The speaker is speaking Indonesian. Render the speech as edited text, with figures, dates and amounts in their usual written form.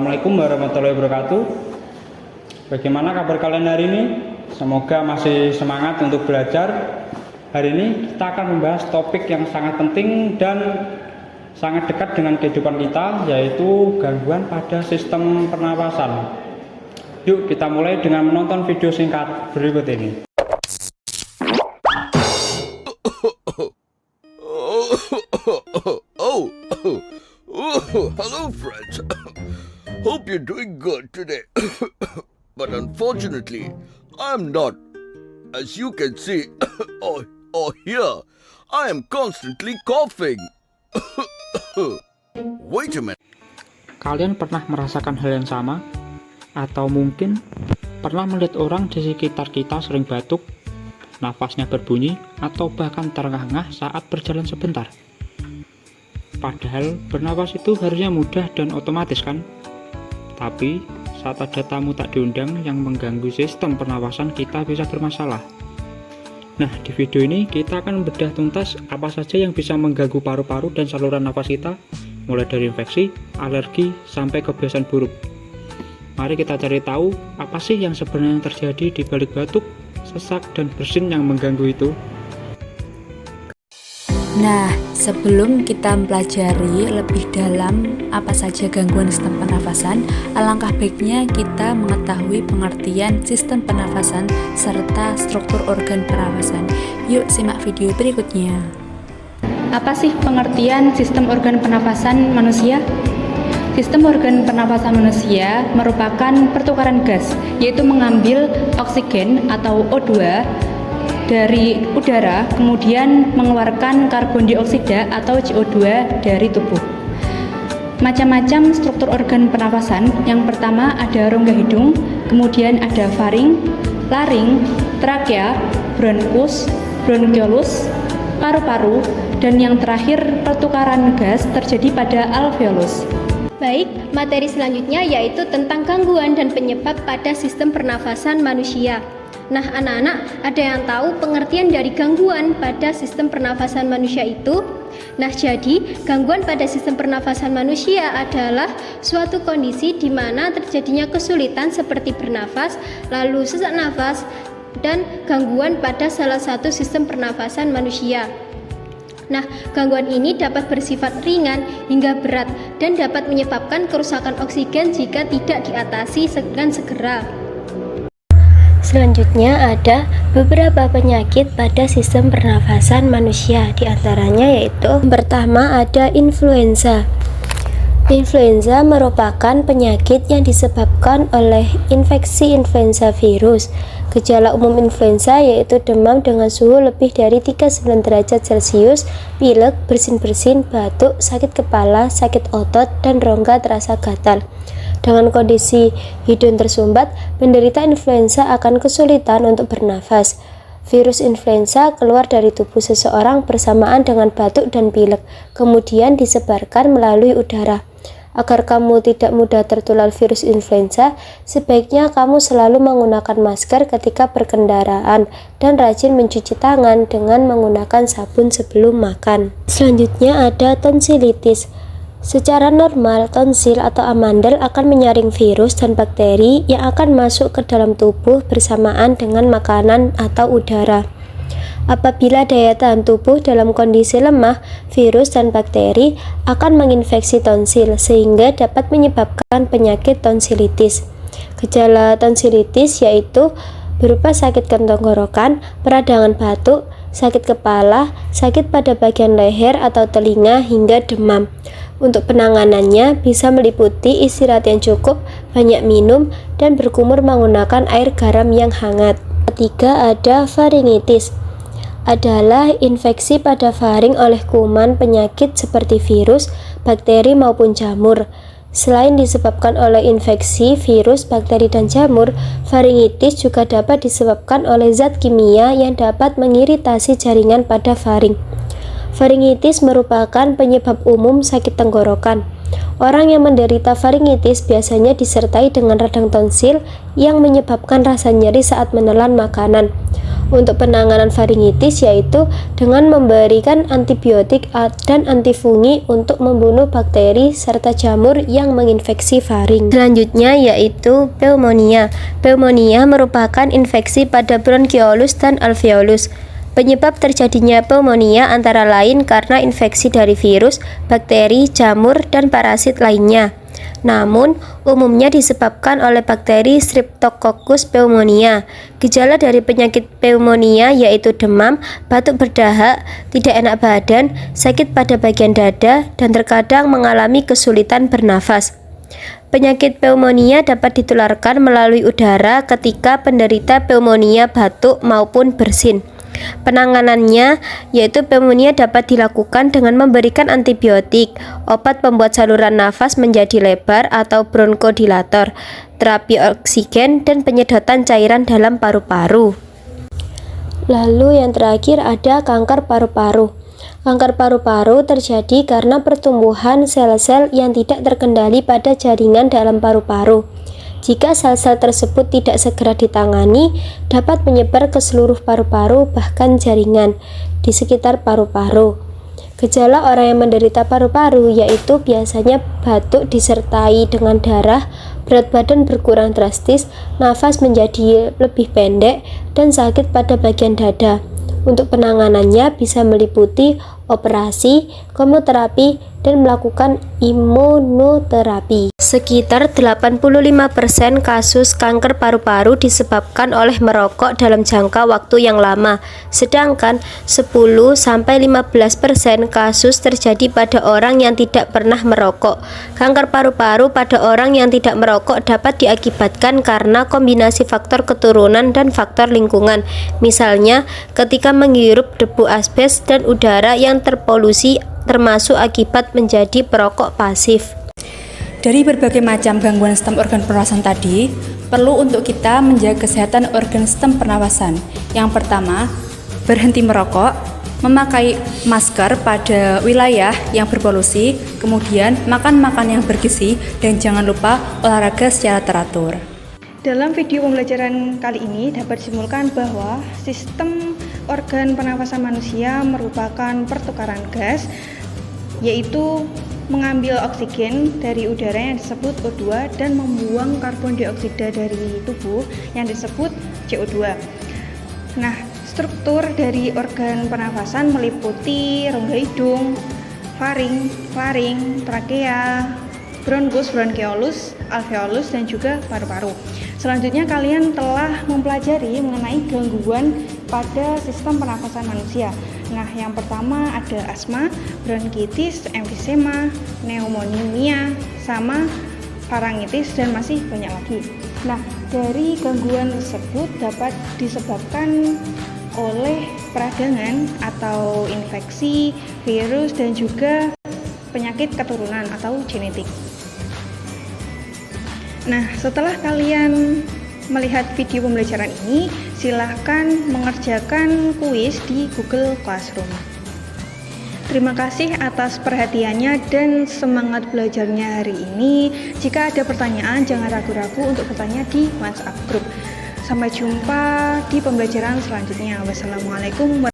Assalamualaikum warahmatullahi wabarakatuh. Bagaimana kabar kalian hari ini? Semoga masih semangat untuk belajar. Hari ini kita akan membahas topik yang sangat penting dan sangat dekat dengan kehidupan kita, yaitu gangguan pada sistem pernapasan. Yuk kita mulai dengan menonton video singkat berikut ini. Hello, friends. Hope you're doing good today. But unfortunately, I'm not. As you can see, or hear, I am constantly coughing. Wait a minute. Kalian pernah merasakan hal yang sama? Atau mungkin pernah melihat orang di sekitar kita sering batuk, nafasnya berbunyi, atau bahkan terengah-engah saat berjalan sebentar? Padahal bernapas itu harusnya mudah dan otomatis kan? Tapi saat ada tamu tak diundang yang mengganggu sistem pernapasan, kita bisa bermasalah. Nah, di video ini kita akan bedah tuntas apa saja yang bisa mengganggu paru-paru dan saluran nafas kita, mulai dari infeksi, alergi, sampai kebiasaan buruk. Mari kita cari tahu apa sih yang sebenarnya terjadi di balik batuk, sesak, dan bersin yang mengganggu itu. Nah, sebelum kita mempelajari lebih dalam apa saja gangguan sistem pernafasan, alangkah baiknya kita mengetahui pengertian sistem pernafasan serta struktur organ pernafasan. Yuk simak video berikutnya. Apa sih pengertian sistem organ pernafasan manusia? Sistem organ pernafasan manusia merupakan pertukaran gas, yaitu mengambil oksigen atau O2 dari udara, kemudian mengeluarkan karbon dioksida atau CO2 dari tubuh. Macam-macam struktur organ pernafasan. Yang pertama ada rongga hidung, kemudian ada faring, laring, trakea, bronkus, bronkiolus, paru-paru, dan yang terakhir pertukaran gas terjadi pada alveolus. Baik, materi selanjutnya yaitu tentang gangguan dan penyebab pada sistem pernafasan manusia. Nah, anak-anak, ada yang tahu pengertian dari gangguan pada sistem pernafasan manusia itu? Nah, jadi gangguan pada sistem pernafasan manusia adalah suatu kondisi di mana terjadinya kesulitan seperti bernafas, lalu sesak nafas, dan gangguan pada salah satu sistem pernafasan manusia. Nah, gangguan ini dapat bersifat ringan hingga berat dan dapat menyebabkan kerusakan oksigen jika tidak diatasi dengan segera. Selanjutnya ada beberapa penyakit pada sistem pernafasan manusia, diantaranya yaitu pertama ada influenza. Influenza merupakan penyakit yang disebabkan oleh infeksi influenza virus. Gejala umum influenza yaitu demam dengan suhu lebih dari 39 derajat Celcius, pilek, bersin-bersin, batuk, sakit kepala, sakit otot, dan rongga terasa gatal. Dengan kondisi hidung tersumbat, penderita influenza akan kesulitan untuk bernafas. Virus influenza keluar dari tubuh seseorang bersamaan dengan batuk dan pilek, kemudian disebarkan melalui udara. Agar kamu tidak mudah tertular virus influenza, sebaiknya kamu selalu menggunakan masker ketika berkendaraan dan rajin mencuci tangan dengan menggunakan sabun sebelum makan. Selanjutnya ada tonsilitis. Secara normal, tonsil atau amandel akan menyaring virus dan bakteri yang akan masuk ke dalam tubuh bersamaan dengan makanan atau udara. Apabila daya tahan tubuh dalam kondisi lemah, virus dan bakteri akan menginfeksi tonsil sehingga dapat menyebabkan penyakit tonsilitis. Gejala tonsilitis yaitu berupa sakit tenggorokan, peradangan batuk, sakit kepala, sakit pada bagian leher atau telinga, hingga demam. Untuk penanganannya bisa meliputi istirahat yang cukup, banyak minum, dan berkumur menggunakan air garam yang hangat. Ketiga ada faringitis. Adalah infeksi pada faring oleh kuman penyakit seperti virus, bakteri maupun jamur. Selain disebabkan oleh infeksi, virus, bakteri, dan jamur, faringitis juga dapat disebabkan oleh zat kimia yang dapat mengiritasi jaringan pada faring. Faringitis merupakan penyebab umum sakit tenggorokan. Orang yang menderita faringitis biasanya disertai dengan radang tonsil yang menyebabkan rasa nyeri saat menelan makanan. Untuk penanganan faringitis yaitu dengan memberikan antibiotik dan antifungi untuk membunuh bakteri serta jamur yang menginfeksi faring. Selanjutnya yaitu pneumonia. Pneumonia merupakan infeksi pada bronkiolus dan alveolus. Penyebab terjadinya pneumonia antara lain karena infeksi dari virus, bakteri, jamur, dan parasit lainnya. Namun, umumnya disebabkan oleh bakteri Streptococcus pneumonia. Gejala dari penyakit pneumonia yaitu demam, batuk berdahak, tidak enak badan, sakit pada bagian dada, dan terkadang mengalami kesulitan bernafas. Penyakit pneumonia dapat ditularkan melalui udara ketika penderita pneumonia batuk maupun bersin. Penanganannya yaitu pneumonia dapat dilakukan dengan memberikan antibiotik, obat pembuat saluran nafas menjadi lebar atau bronkodilator, terapi oksigen, dan penyedotan cairan dalam paru-paru. Lalu yang terakhir ada kanker paru-paru. Kanker paru-paru terjadi karena pertumbuhan sel-sel yang tidak terkendali pada jaringan dalam paru-paru. Jika sel-sel tersebut tidak segera ditangani, dapat menyebar ke seluruh paru-paru bahkan jaringan di sekitar paru-paru. Gejala orang yang menderita paru-paru yaitu biasanya batuk disertai dengan darah, berat badan berkurang drastis, nafas menjadi lebih pendek, dan sakit pada bagian dada. Untuk penanganannya bisa meliputi operasi, kemoterapi, dan melakukan imunoterapi. Sekitar 85% kasus kanker paru-paru disebabkan oleh merokok dalam jangka waktu yang lama, sedangkan 10-15% kasus terjadi pada orang yang tidak pernah merokok. Kanker paru-paru pada orang yang tidak merokok dapat diakibatkan karena kombinasi faktor keturunan dan faktor lingkungan, misalnya ketika menghirup debu asbes dan udara yang terpolusi, termasuk akibat menjadi perokok pasif. Dari berbagai macam gangguan sistem organ pernafasan tadi, perlu untuk kita menjaga kesehatan organ sistem pernafasan. Yang pertama, berhenti merokok, memakai masker pada wilayah yang berpolusi, kemudian makan yang bergizi, dan jangan lupa olahraga secara teratur. Dalam video pembelajaran kali ini dapat disimpulkan bahwa sistem organ pernafasan manusia merupakan pertukaran gas, yaitu mengambil oksigen dari udara yang disebut O2 dan membuang karbon dioksida dari tubuh yang disebut CO2. Nah, struktur dari organ pernafasan meliputi rongga hidung, faring, trakea, bronkus, bronkiolus, alveolus, dan juga paru-paru. Selanjutnya kalian telah mempelajari mengenai gangguan pada sistem pernafasan manusia. Nah, yang pertama ada asma, bronkitis, emfisema, pneumonia, sama faringitis, dan masih banyak lagi. Nah, dari gangguan tersebut dapat disebabkan oleh peradangan atau infeksi, virus, dan juga penyakit keturunan atau genetik. Nah, setelah kalian melihat video pembelajaran ini, silahkan mengerjakan kuis di Google Classroom. Terima kasih atas perhatiannya dan semangat belajarnya hari ini. Jika ada pertanyaan, jangan ragu-ragu untuk bertanya di WhatsApp group. Sampai jumpa di pembelajaran selanjutnya. Wassalamualaikum warahmatullahi wabarakatuh.